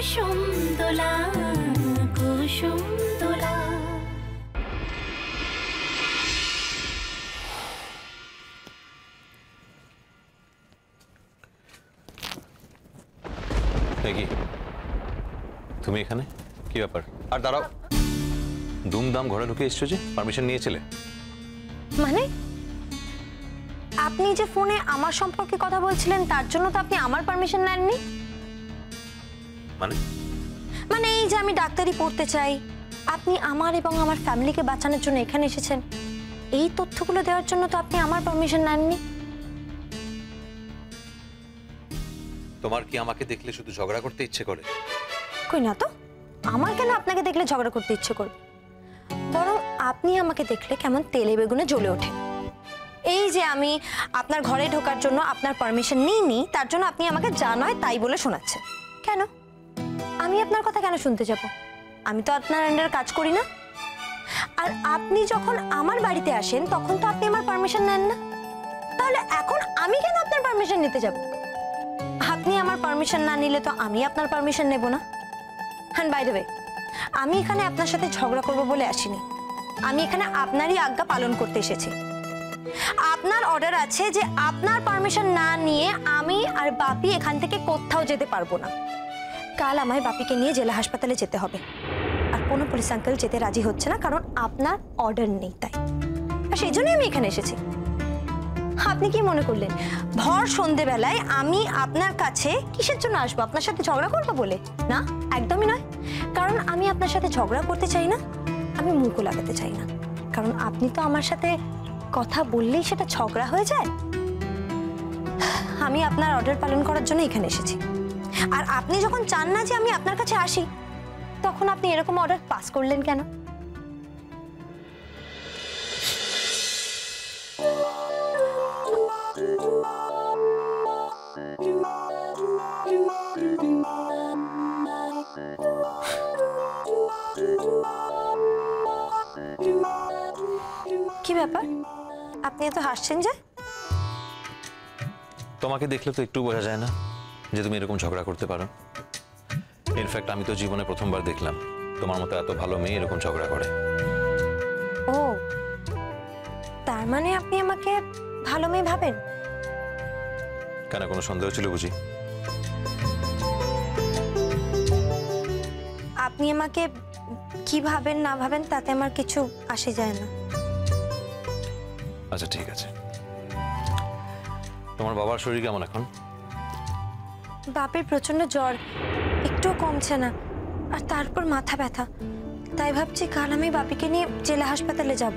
কুসুম দোলা কুসুম দোলা। কি তুমি এখানে? কি ব্যাপার? আর দাঁড়াও, দুমদাম ঘরে ঢুকে এসছো যে, পারমিশন নিয়েছিলে? মানে আপনি যে ফোনে আমার সম্পর্কে কথা বলছিলেন তার জন্য তো আপনি আমার পারমিশন নেননি? মানে এই যে আমি ডাক্তারি পড়তে চাই, আপনি আমার এবং আমার ফ্যামিলিকে বাঁচানোর জন্য এখানে এসেছেন, এই তথ্যগুলো দেওয়ার জন্য তো আপনি আমার পারমিশন নেননি। তোমার কি আমাকে দেখলে শুধু ঝগড়া করতে ইচ্ছে করে? কই না তো, আমার কেন আপনাকে দেখলে ঝগড়া করতে ইচ্ছে করবে? বরং আপনি আমাকে দেখলে কেমন তেলে বেগুনে জ্বলে ওঠে। এই যে আমি আপনার ঘরে ঢোকার জন্য আপনার পারমিশন নিইনি, তার জন্য আপনি আমাকে যা নয় তাই বলে শোনাচ্ছেন কেন? আমি আপনার কথা কেন শুনতে যাব? আমি তো আপনার আন্ডারে কাজ করি না। আর আপনি যখন আমার বাড়িতে আসেন তখন তো আপনি আমার পারমিশন নেন না, তাহলে এখন আমি কেন আপনার পারমিশন নিতে যাব? আপনি আমার পারমিশন না নিলে তো আমি আপনার পারমিশন নেব না। হ্যাঁ, বাই দ্য ওয়ে, আমি এখানে আপনার সাথে ঝগড়া করব বলে আসিনি, আমি এখানে আপনারই আজ্ঞা পালন করতে এসেছি। আপনার অর্ডার আছে যে আপনার পারমিশন না নিয়ে আমি আর বাপি এখান থেকে কোথাও যেতে পারবো না। কাল আমায় বাপিকে নিয়ে জেলা হাসপাতালে যেতে হবে, আর কোনো পুলিশ আঙ্কেল যেতে রাজি হচ্ছে না, কারণ আপনার অর্ডার নেই তাই। আর সেই জন্যই আমি এখানে এসেছি। আপনি কি মনে করলেন ভর সন্ধেবেলায় আমি আপনার কাছে কিসের জন্য আসবো? আপনার সাথে ঝগড়া করবো বলে? না, একদমই নয়। কারণ আমি আপনার সাথে ঝগড়া করতে চাই না, আমি মুখও লাগাতে চাই না, কারণ আপনি তো আমার সাথে কথা বললেই সেটা ঝগড়া হয়ে যায়। আমি আপনার অর্ডার পালন করার জন্য এখানে এসেছি, আর আপনি যখন চান না যে আমি আপনার কাছে আসি, তখন আপনি এরকম অর্ডার পাস করলেন কেন? কি ব্যাপার, আপনি এত হাসছেন যে? তোমাকে দেখলে তো একটু বোঝা যায় না যে তুমি এরকম ঝগড়া করতে পারো। ইনফ্যাক্ট আমি তো জীবনে প্রথমবার দেখলাম তোমার মতো এত ভালো মেয়ে এরকম ঝগড়া করে। ও, তার মানে আপনি আমাকে ভালো মেয়ে ভাবেন? কেন, কোনো সন্দেহ ছিল বুঝি? আপনি আমাকে কি ভাবেন না ভাবেন তাতে আমার কিছু আসে যায় না। আচ্ছা ঠিক আছে, তোমার বাবার শরীর কেমন এখন? বাপের প্রচন্ড জ্বর, একটুও কমছে না, আর তারপর মাথা ব্যথা। তাই ভাবছি কাল আমি বাপিকে নিয়ে জেলা হাসপাতালে যাব।